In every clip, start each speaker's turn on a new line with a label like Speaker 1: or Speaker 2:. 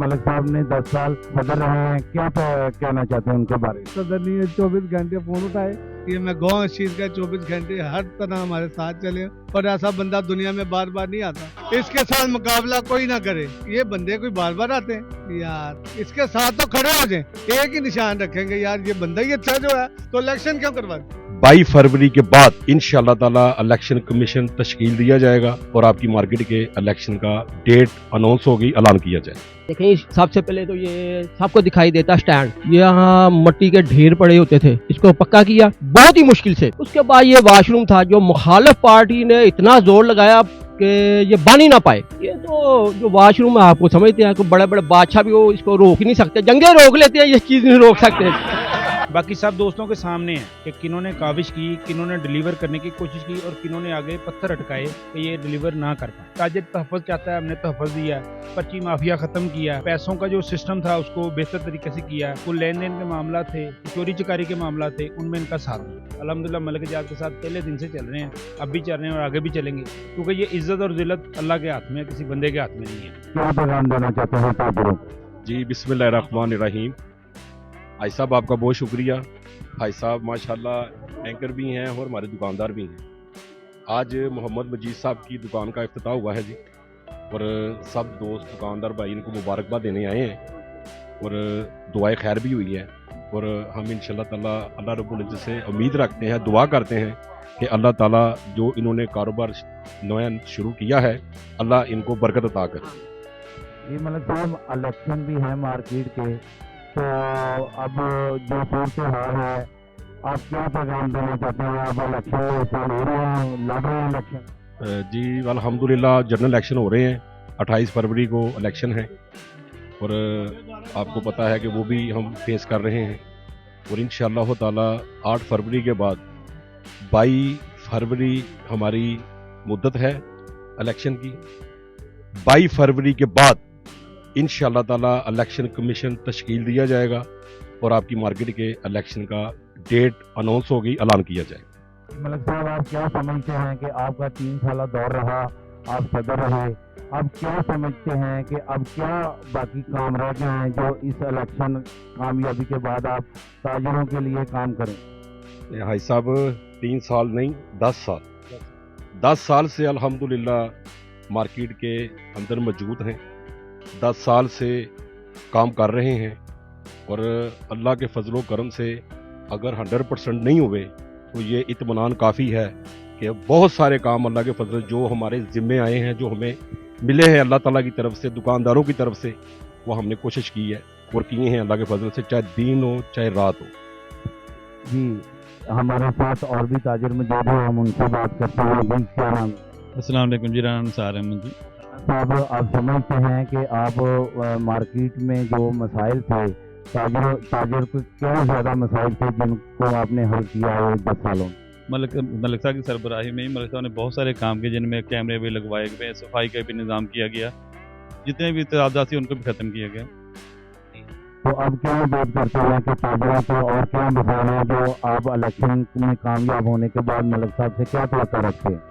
Speaker 1: मलिक साहब ने 10 साल सदर रहे हैं, क्या कहना चाहते हैं उनके बारे में?
Speaker 2: सदर नहीं है, 24 घंटे फोन उठाए कि मैं गाँव इस चीज का 24 घंटे हर तरह हमारे साथ चले, और ऐसा बंदा दुनिया में बार बार नहीं आता। इसके साथ मुकाबला कोई ना करे। ये बंदे कोई बार बार आते हैं यार, इसके साथ तो खड़े हो जाए, एक ही निशान रखेंगे यार, ये बंदा ही अच्छा जो है, तो इलेक्शन क्यों करवाते?
Speaker 3: 22 फरवरी के बाद इंशाअल्लाह ताला इलेक्शन कमीशन तश्कील दिया जाएगा और आपकी मार्केट के इलेक्शन का डेट अनाउंस होगी, ऐलान किया जाए।
Speaker 4: देखें, सबसे पहले तो ये सबको दिखाई देता स्टैंड, यहाँ मट्टी के ढेर पड़े होते थे, इसको पक्का किया बहुत ही मुश्किल से। उसके बाद ये वाशरूम था जो मुखालिफ पार्टी ने इतना जोर लगाया कि ये बन ही ना पाए। ये तो जो वाशरूम है, आपको समझते हैं, बड़े बड़े बादशाह भी वो इसको रोक ही नहीं सकते, जंगे रोक लेते हैं, ये चीज नहीं रोक सकते।
Speaker 5: बाकी सब दोस्तों के सामने है कि किन्होंने काविश की, किन्होंने डिलीवर करने की कोशिश की और किन्होंने आगे पत्थर अटकाए कि ये डिलीवर ना कर पाए। ताजिर तहफ़्फ़ुज़ चाहता है, हमने तहफ़्फ़ुज़ दिया, पर्ची माफिया खत्म किया, पैसों का जो सिस्टम था उसको बेहतर तरीके से किया, कुछ लेन देन के मामला थे, चोरी चकारी के मामला थे, उनमें इनका साथ दिया। अल्हम्दुलिल्लाह मलिक इजाज़ के साथ पहले दिन से चल रहे हैं, अब भी चल रहे हैं और आगे भी चलेंगे, क्योंकि ये इज्जत और जिल्लत अल्लाह के हाथ में है, किसी बंदे के हाथ में नहीं है।
Speaker 1: क्या पैगाम देना चाहते हैं ताजिरों को?
Speaker 3: जी बिस्मिल्लाहिर्रहमानिर्रहीम। भाई साहब आपका बहुत शुक्रिया। भाई साहब माशाल्लाह एंकर भी हैं और हमारे दुकानदार भी हैं। आज मोहम्मद मजीद साहब की दुकान का इफ्तिताह हुआ है जी, और सब दोस्त दुकानदार भाई इनको मुबारकबाद देने आए हैं और दुआएं खैर भी हुई है। और हम इंशाल्लाह ताला अल्लाह रब्बुल इज्जत से उम्मीद रखते हैं, दुआ करते हैं कि अल्लाह ताला जो इन्होंने कारोबार नया शुरू किया है, अल्लाह इनको बरकत अता करे।
Speaker 1: ये मलिक साहब इलेक्शन भी है मार्केट के, तो अब जो सूरत हाल है, आप क्या पैगाम देना चाहते हैं? आप इलेक्शन में हिस्सा ले रहे हैं, लड़ रहे हैं इलेक्शन?
Speaker 3: जी अल्हम्दुलिल्लाह जनरल इलेक्शन हो रहे हैं, 28 फरवरी को इलेक्शन है और आपको पता है कि वो भी हम फेस कर रहे हैं। और इंशाअल्लाह ताला 8 फरवरी के बाद 22 फरवरी हमारी मुद्दत है इलेक्शन की। 22 फरवरी के बाद इंशाअल्लाह ताला इलेक्शन कमीशन तश्कील दिया जाएगा और आपकी मार्केट के इलेक्शन का डेट अनाउंस होगी, ऐलान किया जाएगा।
Speaker 1: मलिक साहब, आप क्या समझते हैं कि आपका 3 साल दौर रहा, आप सदर रहे, अब क्या समझते हैं कि अब क्या बाकी काम रह गए हैं जो इस इलेक्शन कामयाबी के बाद आप ताजिरों के लिए काम करें?
Speaker 3: भाई साहब 3 साल नहीं 10 साल से अल्हम्दुलिल्लाह मार्केट के अंदर मौजूद हैं, 10 साल से काम कर रहे हैं और अल्लाह के फजलो करम से अगर 100% नहीं हुए तो ये इत्मीनान काफ़ी है कि बहुत सारे काम अल्लाह के फजल जो हमारे ज़िम्मे आए हैं, जो हमें मिले हैं अल्लाह ताला की तरफ से, दुकानदारों की तरफ से, वो हमने कोशिश की है और किए हैं अल्लाह के फजल से, चाहे दिन हो चाहे रात हो।
Speaker 1: जी, हमारे साथ और भी ताजिर मौजूद हैं, हम उनसे बात करते हैं। जी, क्या नाम है?
Speaker 6: अस्सलाम वालेकुम जी, राना अंसार अहमद जी।
Speaker 1: साहब, आप समझते हैं कि आप मार्केट में जो मसाइल थे, ताजिर को क्या ज़्यादा मसाइल थे जिनको आपने हल किया है 10 सालों में?
Speaker 6: मलिक साहब की सरबराही में मलिक साहब ने बहुत सारे काम किए, जिनमें कैमरे भी लगवाए गए, सफाई का भी निज़ाम किया गया, जितने भी तजादात थी उनको भी ख़त्म किया गया।
Speaker 1: तो अब क्या उम्मीद करते हैं कि ताजिरों को और क्या मसाइल हैं जो आप इलेक्शन में कामयाब होने के बाद मलिक साहब से क्या तवक्को रखते हैं?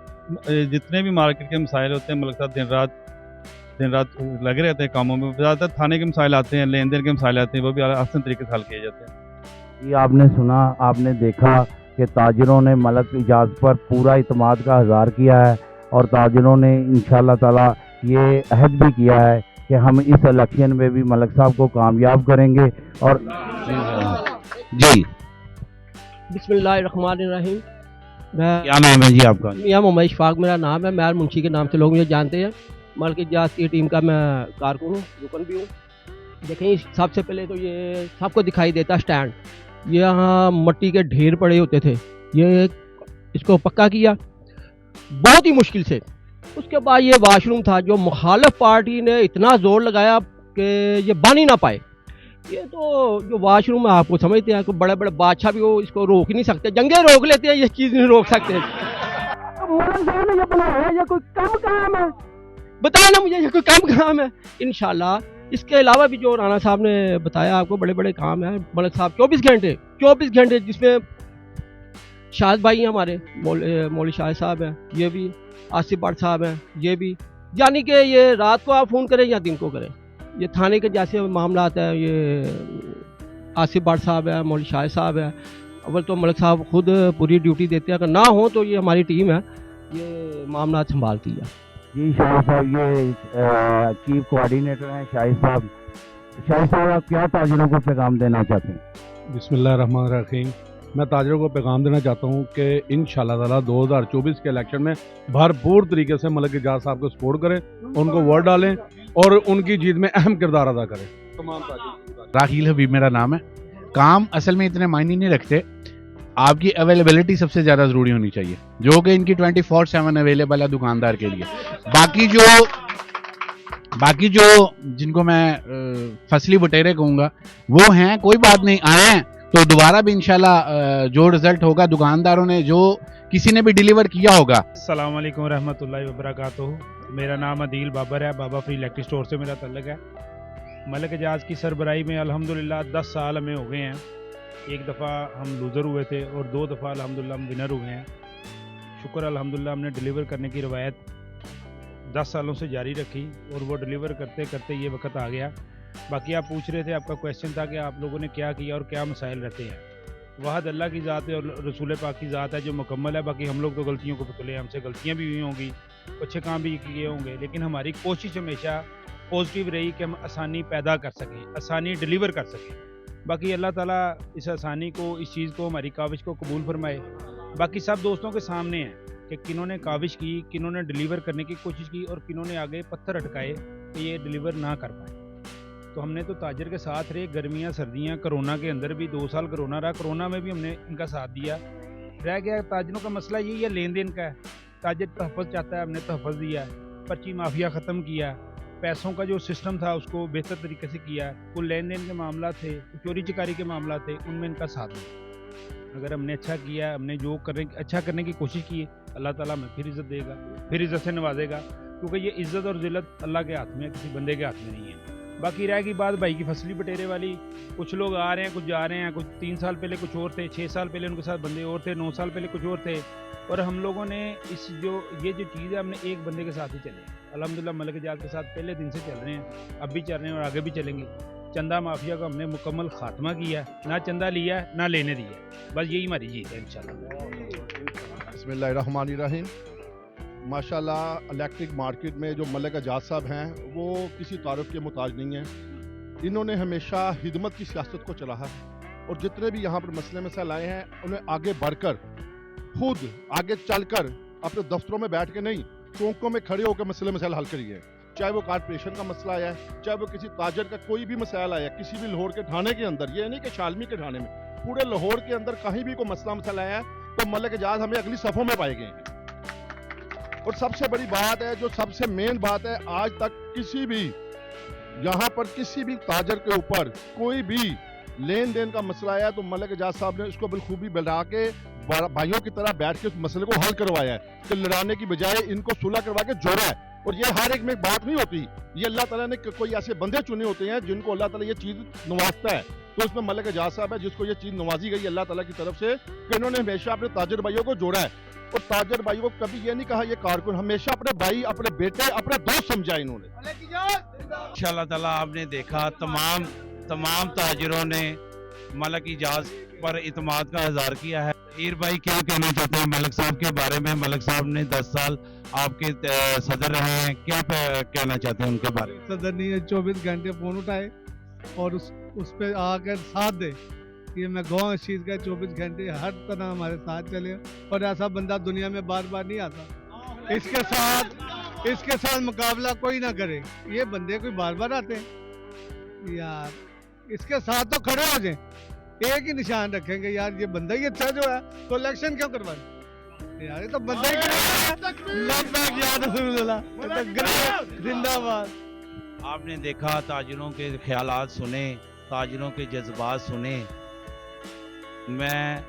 Speaker 6: जितने भी मार्केट के मसाइल होते हैं, मलिक साहब दिन रात लगे रहते हैं कामों में। ज़्यादातर थाने के मसाइल आते हैं, लेन देन के मसाइल आते हैं, वो भी आसान तरीके से हल किए जाते हैं।
Speaker 1: ये आपने सुना, आपने देखा कि ताजिरों ने मलिक इजाज़ पर पूरा इत्मीनान का इज़हार किया है और ताजिरों ने इंशाअल्लाह ताला ये अहद भी किया है कि हम इस इलेक्शन में भी मलिक साहब को कामयाब करेंगे। और
Speaker 3: जी
Speaker 4: बिस्मिल्लाहिर्रहमानिर्रहीम।
Speaker 1: क्या नाम है जी आपका?
Speaker 4: मियां मोहम्मद इशफाक मेरा नाम है, मैं मुंशी के नाम से लोग मुझे जानते हैं। मलिक इजाज़ की टीम का मैं कारकुन हूँ, रुकन भी हूँ। देखें, सबसे पहले तो ये सबको दिखाई देता स्टैंड, यहाँ मट्टी के ढेर पड़े होते थे, ये इसको पक्का किया बहुत ही मुश्किल से। उसके बाद ये वाशरूम था जो मुखालिफ पार्टी ने इतना जोर लगाया कि ये बन ही ना पाए। ये तो जो वाशरूम है, आपको समझते हैं, बड़े बड़े बादशाह भी वो इसको रोक ही नहीं सकते, जंगे रोक लेते हैं, ये चीज़ नहीं रोक सकते। मौलाना साहब ने ये बनाया है, ये कोई कम काम है? बताया ना मुझे, ये कोई कम काम है? इंशाल्लाह इसके अलावा भी जो राना साहब ने बताया आपको, बड़े बड़े काम हैं। मलिक साहब 24 घंटे जिसमें शाहिद भाई हैं हमारे, मौली शाहिद साहब हैं, ये भी आसिफ भट्ट साहब हैं, ये भी, यानी कि ये रात को आप फ़ोन करें या दिन को करें, ये थाने के जैसे मामला आता है, ये आसिफ भट्ट साहब है, मौलवी शाहिद साहब है, अव्वल तो मलिक साहब खुद पूरी ड्यूटी देते हैं, अगर ना हो तो ये हमारी टीम है, ये मामला संभालती है।
Speaker 1: जी शाहिद साहब, ये चीफ कोऑर्डिनेटर हैं शाहिद साहब। शाहिद साहब, आप क्या ताजिरों को पैगाम देना चाहते हैं?
Speaker 7: बिस्मिल्लाहिर्रहमानिर्रहीम। मैं ताजरों को पैगाम देना चाहता हूँ कि इंशाअल्लाह ताला 2024 के इलेक्शन में भरपूर तरीके से मलिक इजाज साहब को सपोर्ट करें, उनको वोट डालें और उनकी जीत में अहम किरदार अदा करें। तमाम
Speaker 8: राहील हबीब मेरा नाम है। काम असल में इतने मायने नहीं रखते, आपकी अवेलेबिलिटी सबसे ज़्यादा ज़रूरी होनी चाहिए, जो कि इनकी 24/7 अवेलेबल है दुकानदार के लिए। बाकी जो जिनको मैं फसली बटेरे कहूँगा वो हैं, कोई बात नहीं, आए हैं तो दोबारा भी इंशाल्लाह जो रिजल्ट होगा दुकानदारों ने जो किसी ने भी डिलीवर किया होगा।
Speaker 5: अस्सलाम वालेकुम रहमतुल्लाहि व बरकातुहू। मेरा नाम अदील बाबर है, बाबा फ्री इलेक्ट्रिक स्टोर से मेरा तल्लुक है। मलिक इजाज़ की सरबराही में अल्हम्दुलिल्लाह 10 साल हमें हो गए हैं। एक दफ़ा हम लूज़र हुए थे और 2 दफ़ा अल्हम्दुलिल्लाह हम विनर हुए हैं। शुक्र अल्हम्दुलिल्लाह हमने डिलीवर करने की रवायत 10 सालों से जारी रखी और वो डिलीवर करते करते ये वक्त आ गया। बाकी आप पूछ रहे थे, आपका क्वेश्चन था कि आप लोगों ने क्या किया और क्या मसाइल रहते हैं। वहाद अल्लाह की ज़ात है और रसूल पाक की ज़ात है जो मुकम्मल है। बाकी हम लोग तो गलतियों को पुतले, हमसे गलतियाँ भी हुई होंगी, अच्छे काम भी किए होंगे, लेकिन हमारी कोशिश हमेशा पॉजिटिव रही कि हम आसानी पैदा कर सकें, आसानी डिलीवर कर सकें। बाकी अल्लाह ताला इस आसानी को, इस चीज़ को, हमारी काविश को कबूल फरमाए। बाकी सब दोस्तों के सामने है कि किन्होंने काविश की, किन्होंने डिलीवर करने की कोशिश की और किन्होंने आगे पत्थर अटकाए कि ये डिलीवर ना कर पाए। तो हमने तो ताजर के साथ रहे, गर्मियाँ सर्दियाँ, कोरोना के अंदर भी 2 साल कोरोना रहा, कोरोना में भी हमने इनका साथ दिया। रह गया ताजरों का मसला यही है, लेन देन का है। ताजर तहफ़्फ़ुज़ चाहता है, हमने तहफ़्फ़ुज़ दिया, पर्ची माफिया ख़त्म किया, पैसों का जो सिस्टम था उसको बेहतर तरीके से किया। कुछ लेन देन के मामला थे, चोरी चकारी के मामला थे, उनमें इनका साथ दिया। अगर हमने अच्छा किया, हमने जो अच्छा करने की कोशिश की, अल्लाह ताला हमें फिर इज़्ज़त देगा, फिर इज़्ज़त से नवाजेगा, क्योंकि ये इज़्ज़त और ज़िल्लत अल्लाह के हाथ में है, किसी बंदे के हाथ में नहीं है। बाकी रह गई बात भाई की फसली बटेरे वाली, कुछ लोग आ रहे हैं, कुछ जा रहे हैं, कुछ 3 साल पहले कुछ और थे, 6 साल पहले उनके साथ बंदे और थे, 9 साल पहले कुछ और थे, और हम लोगों ने ये जो चीज़ है हमने एक बंदे के साथ ही चले। अल्हम्दुलिल्लाह मलिक इजाज़ के साथ पहले दिन से चल रहे हैं, अब भी चल रहे हैं और आगे भी चलेंगे। चंदा माफिया का हमने मुकम्मल खात्मा किया, ना चंदा लिया ना लेने दिया, बस यही हमारी जीत है इंशाल्लाह।
Speaker 9: बिस्मिल्लाहिर्रहमानिर्रहीम। माशाल्लाह इलेक्ट्रिक मार्केट में जो मलिक इजाज़ साहब हैं वो किसी तारुफ के मुताज नहीं हैं। इन्होंने हमेशा हिदमत की सियासत को चला है और जितने भी यहाँ पर मसले मसाइल आए हैं उन्हें आगे बढ़कर खुद आगे चलकर अपने दफ्तरों में बैठ के नहीं, चौकों में खड़े होकर मसले मसाइल हल करिए। चाहे वो कारपोरेशन का मसला आया है, चाहे वो किसी ताजर का कोई भी मसाइल आया, किसी भी लाहौर के थाने के अंदर, ये नहीं कि शालमी के थाने में, पूरे लाहौर के अंदर कहीं भी कोई मसला आया है तो मलिक इजाज़ हमें अगली सफ़ों में पाए गए हैं। और सबसे बड़ी बात है, जो सबसे मेन बात है, आज तक किसी भी यहाँ पर किसी भी ताजर के ऊपर कोई भी लेन देन का मसला आया तो मलिक इजाज़ साहब ने उसको बिलखूबी बढ़ा के भाइयों की तरह बैठ के उस मसले को हल करवाया है कि लड़ाने की बजाय इनको सुलह करवा के जोड़ा है। और ये हर एक में बात नहीं होती, ये अल्लाह ताला ने कोई ऐसे बंदे चुने होते हैं जिनको अल्लाह ताला ये चीज़ नवाजता है। तो इसमें मलिक इजाज़ साहब है जिसको ये चीज़ नवाजी गई अल्लाह ताला की तरफ से कि इन्होंने हमेशा अपने ताजर भाइयों को जोड़ा है। और ताजर भाइयों को कभी ये नहीं कहा ये कारकुन, हमेशा अपने भाई, अपने बेटे, अपने दोस्त समझा इन्होंने।
Speaker 8: इंशाअल्लाह ताला आपने देखा तमाम ताजिरों ने मलिक इजाज़ पर इत्मीनान का इज़हार किया है। ईर भाई क्या कहना चाहते हैं मलिक साहब के बारे में? मलिक साहब ने 10 साल आपके सदर रहे हैं, क्या कहना चाहते हैं उनके बारे में?
Speaker 2: सदर नहीं है, 24 घंटे फ़ोन उठाए और उस पर आकर साथ दे। ये मैं गौं इस चीज़ का 24 घंटे हर तरह हमारे साथ चले, और ऐसा बंदा दुनिया में बार बार नहीं आता। इसके साथ मुकाबला कोई ना करे। ये बंदे कोई बार बार आते हैं यार, इसके साथ तो खड़े हो जाए, एक ही निशान रखेंगे यार ये बंदा ही अच्छा जो है, तो इलेक्शन क्यों करवाए यार, ये तो बंदा ही जिंदाबाद।
Speaker 8: आपने देखा ताजिरों के ख्यालात सुने, ताजिरों के जज्बात सुने। मैं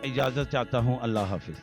Speaker 8: इजाज़त चाहता हूँ, अल्लाह हाफिज़।